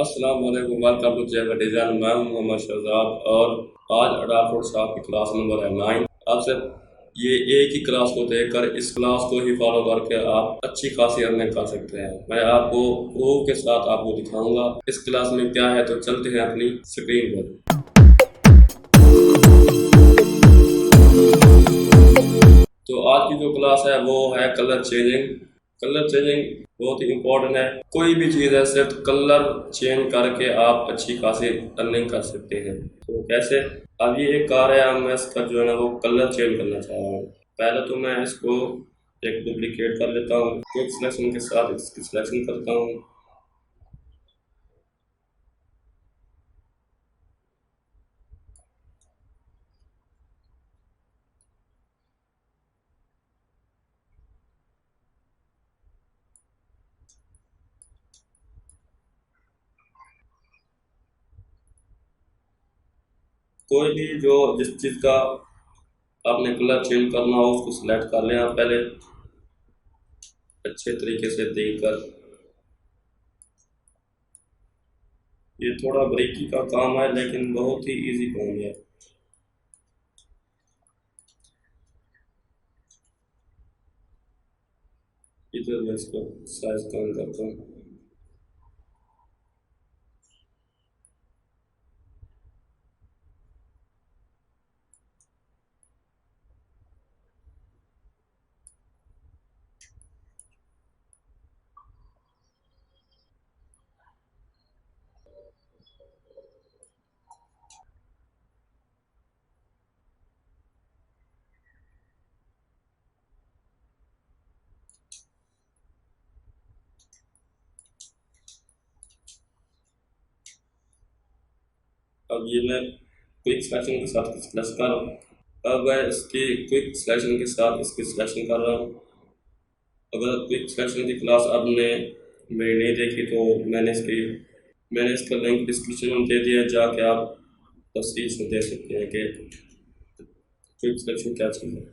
अस्सलाम वालेकुम, welcome to जेवर डिजाइन। मैं हूं मोहम्मद शहजाद और आज अडाफोर्ड साहब की क्लास नंबर है 9। आपसे ये एक ही क्लास को देखकर इस क्लास को ही फॉलो करके आप अच्छी खासी अर्निंग कर सकते हैं। मैं आपको प्रूफ के साथ आपको दिखाऊंगा इस क्लास में क्या है। तो चलते हैं अपनी स्क्रीन पर। तो आज की जो क्लास है वो है कलर चेंजिंग। कलर चेंजिंग बहुत ही इम्पोर्टेंट है। कोई भी चीज़ है, सिर्फ कलर चेंज करके आप अच्छी खासी अर्निंग कर सकते हैं। तो कैसे? अब ये एक कार है, अब मैं इसका जो है ना वो कलर चेंज करना चाह रहा हूँ। पहले तो मैं इसको एक डुप्लीकेट कर लेता हूँ। क्विक सिलेक्शन के साथ इसकी सिलेक्शन करता हूँ। कोई भी जो जिस चीज़ का आपने कलर चेंज करना हो उसको सिलेक्ट कर लें आप पहले अच्छे तरीके से देखकर। ये थोड़ा बारीकी का काम है लेकिन बहुत ही इजी काम है। इधर मैं इसको साइज कम करता हूँ। अब ये मैं क्विक सिलेक्शन के साथ सिलेक्ट कर रहा हूँ। अब मैं इसकी क्विक सिलेक्शन के साथ इसकी सिलेक्शन कर रहा हूँ। अगर क्विक सिलेक्शन की क्लास आपने मेरी नहीं देखी तो मैंने इसका लिंक डिस्क्रिप्शन में दे दिया, जाके आप तफसील से देख सकते हैं कि क्विक सिलेक्शन क्या चीज़ है।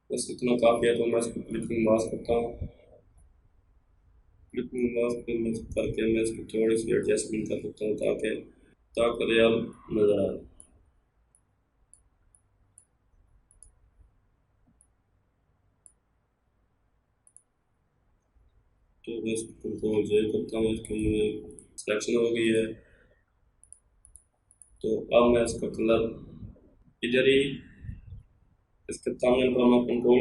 बस इतना काफ़ी है। तो मैं इसको क्लिपिंग मास्क करता हूँ। क्लिपिंग मास्क करके मैं इसकी थोड़ी सी एडजस्टमेंट कर सकता हूँ ताकि ताकि रियल नज़र आए। तो मैं इसको कंट्रोल जे करता हूँ। इसकी सिलेक्शन हो गई है। तो अब मैं इसका कलर इधर ही इसके थंबनेल पर मैं कंट्रोल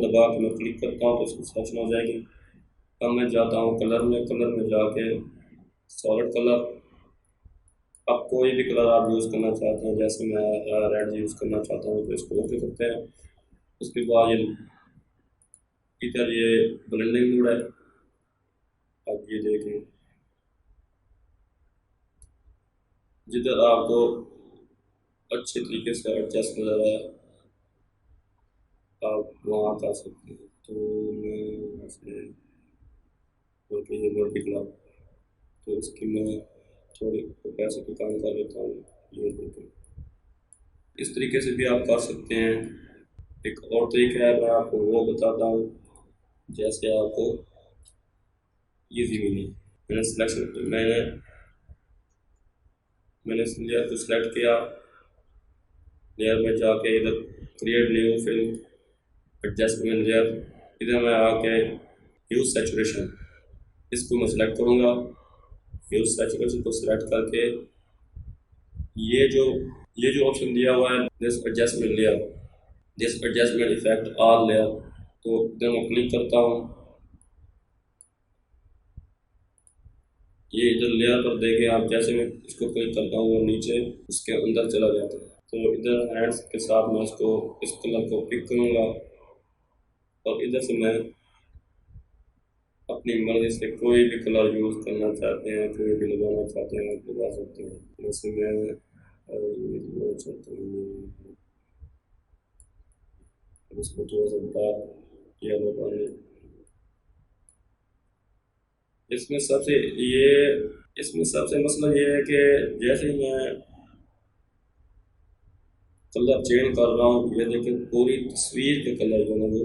दबा के मैं क्लिक करता हूँ तो इसकी सिलेक्शन हो जाएगी। अब मैं जाता हूँ कलर में जाके सॉलिड कलर। अब कोई भी कलर आप यूज़ करना चाहते हैं, जैसे मैं रेड यूज़ करना चाहता हूँ तो इसको ओके करते हैं। उसके बाद ये इधर ये ब्लेंडिंग मोड है। अब ये देखें, जिधर आपको अच्छे तरीके से एडजस्ट नजर आए आप वहाँ कर सकते हैं। तो मैं यहाँ से ये मल्टीप्लाई, तो इसकी मैं थोड़ी कैपेसिटी कम कर लेता हूँ। ये देखें, इस तरीके से भी आप कर सकते हैं। एक और तरीका है, मैं आपको वो बताता हूँ जैसे आपको ईजी मिले। मैंने मैंने इस लेयर को सिलेक्ट किया। लेयर में जाके इधर create new film adjustment layer, इधर मैं आके यूज सैचुरेशन इसको मैं सिलेक्ट करूँगा। यूज सैचुरेशन को सिलेक्ट करके ये जो ये जो ऑप्शन दिया हुआ है this adjustment effect all layer, तो इधर मैं क्लिक करता हूँ। ये इधर लेयर पर देखें आप, जैसे मैं इसको क्लिक करता हूँ वो नीचे उसके अंदर चला जाता है। तो इधर हैंड्स के साथ मैं इसको इस कलर को पिक करूँगा और इधर से मैं अपनी मर्जी से कोई भी कलर यूज़ करना चाहते हैं, कोई भी लगाना चाहते हैं आप लगा सकते हैं। जैसे मैं ये लगाना चाहता हूँ, इसको थोड़ा सा डार्क किया लगाने। इसमें सबसे ये इसमें सबसे मसला ये है कि जैसे ही मैं कलर चेंज कर रहा हूँ, ये देखिए पूरी तस्वीर के कलर जो है वो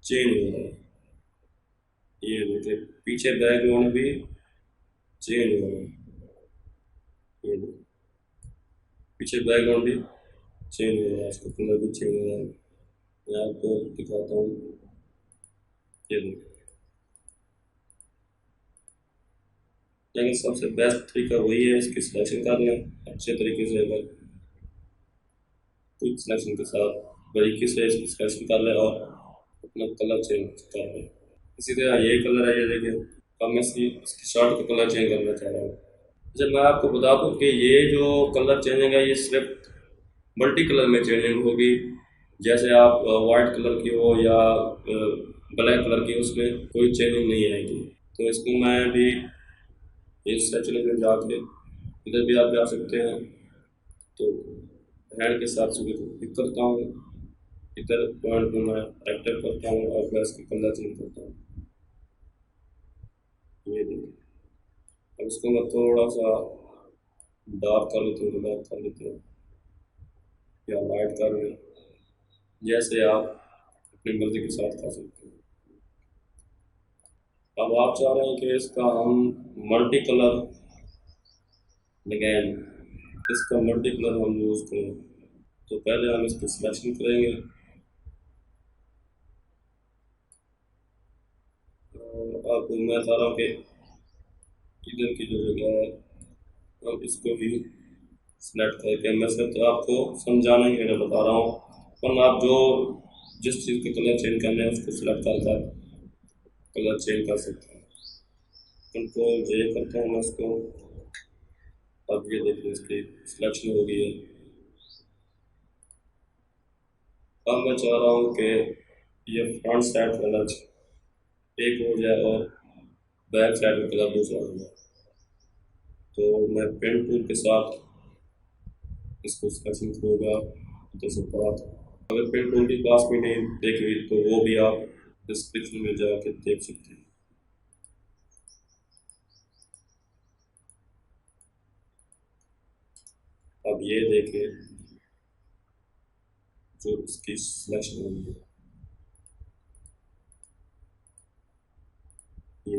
चेंज हो रहा है। ये देखिए पीछे बैकग्राउंड भी चेंज हो रहा है। ये देखिए पीछे बैकग्राउंड भी चेंज हो रहा है, इसका कलर भी चेंज हो रहा है। मैं आपको दिखाता हूँ। ये देखिए, लेकिन सबसे बेस्ट तरीका वही है इसकी सिलेक्शन करना अच्छे तरीके से। अगर क्विक सिलेक्शन के साथ बारीकी से इसकी सिलेक्शन कर ले और अपना कलर चेंज कर ले। इसी तरह ये कलर है, ये देखिए। अब मैं इसकी शर्ट का कलर चेंज करना चाह रहा हूँ। जब मैं आपको बता दूँ कि ये जो कलर चेंजिंग है ये सिर्फ मल्टी कलर में चेंजिंग होगी। जैसे आप वाइट कलर की हो या ब्लैक कलर की, उसमें कोई चेंजिंग नहीं आएगी। तो इसको मैं भी इस सेचुरेशन में जाके इधर भी आप जा सकते हैं। तो हैंड के साथ से क्लिक करता हूँ, इधर पॉइंट को मैं एक्टिव करता हूँ और मैं इसका कलर चेंज करता हूँ। ये देखिए, अब इसको मैं थोड़ा सा डार्क कर लेते हैं, डार्क कर लेते हैं या लाइट कर लें, जैसे आप अपनी मर्जी के साथ कर सकते हैं। अब आप चाह रहे हैं कि इसका हम मल्टी कलर लगाएं, इसका मल्टी कलर हम यूज़ करें। तो पहले हम इसकी सिलेक्शन करेंगे और अब मैं चाह रहा हूँ कि इधर की जो जगह है हम इसको भी सिलेक्ट करके, मैं सिर्फ तो आपको समझाने के लिए बता रहा हूँ, वरना आप जो जिस चीज़ के कलर चेंज करने हैं उसको सिलेक्ट कर कलर चेंज कर सकते हैं। कंट्रोल जे करता हूँ मैं इसको। अब ये देखिए इसकी सिलेक्शन हो गई है। अब मैं चाह रहा हूँ कि ये फ्रंट साइड कलर एक हो जाए और बैक साइड का कलर दूसरा हो जाए। तो मैं पेन टूल के साथ इसको सिलेक्शन करूँगा जैसे बात। अगर पेन टूल की क्लास में नहीं देखी तो वो भी आप डिस्क्रिप्शन में जाके देख सकते हैं। अब ये देखिए जो इसकी सिलेक्शन हुई है, ये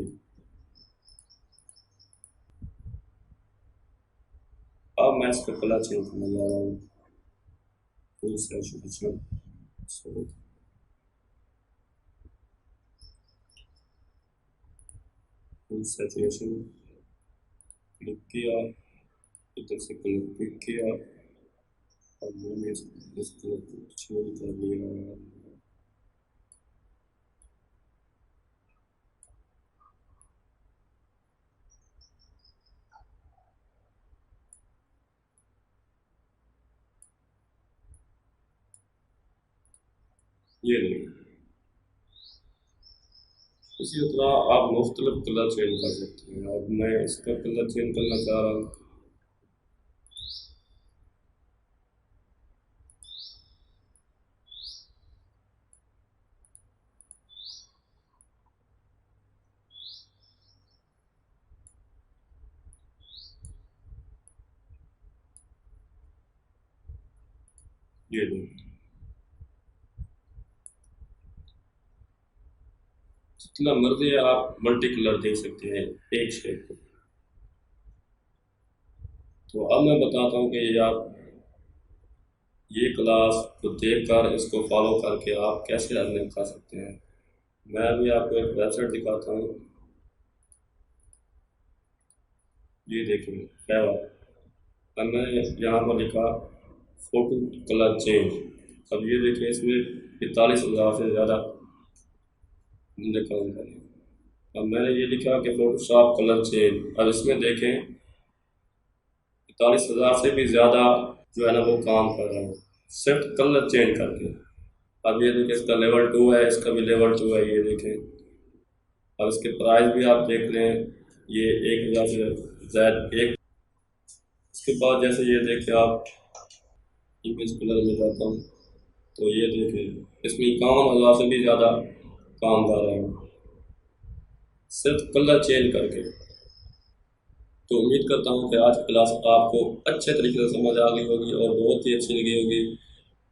अब मैं इसका कलर चेंज करने जा रहा हूँ। Full saturation, full saturation click किया, इधर से कलर पिक किया और मैंने इसको चेंज कर लिया। ये नहीं, इसी तरह आप मुख्तलिफ कलर चेंज कर सकते हैं। अब मैं इसका कलर चेंज करना चाह रहा हूँ। ये नहीं, जितना मर्जी आप मल्टी कलर दे सकते हैं एक शेप को। तो अब मैं बताता हूँ कि आप ये क्लास को देख कर इसको फॉलो करके आप कैसे अर्निंग कर सकते हैं। मैं अभी आपको एक वेबसाइट दिखाता हूँ। ये देखिए फेवर, अब मैंने यहाँ पर लिखा फोटो कलर चेंज। अब ये देखिए इसमें 45,000 से ज़्यादा निकल रहे हैं। अब मैंने ये लिखा कि फोटोशॉप कलर चेंज। अब इसमें देखें 45,000 से भी ज़्यादा जो है ना वो काम कर रहा है सिर्फ कलर चेंज करके। अब ये देखिए इसका लेवल 2 है, इसका भी लेवल 2 है। ये देखें, अब इसके प्राइस भी आप देख लें, ये 1,000 से ज़्यादा एक। इसके बाद जैसे ये देखिए आप इमेज कलर में जाता हूँ तो ये देखिए इसमें 51,000 से भी ज़्यादा काम कर रहा है। सिर्फ कलर चेंज करके। तो उम्मीद करता हूँ कि आज की क्लास आपको अच्छे तरीके से समझ आ गई होगी और बहुत ही अच्छी लगी होगी।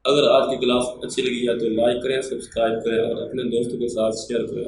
अगर आज की क्लास अच्छी लगी है तो लाइक करें, सब्सक्राइब करें और अपने दोस्तों के साथ शेयर करें।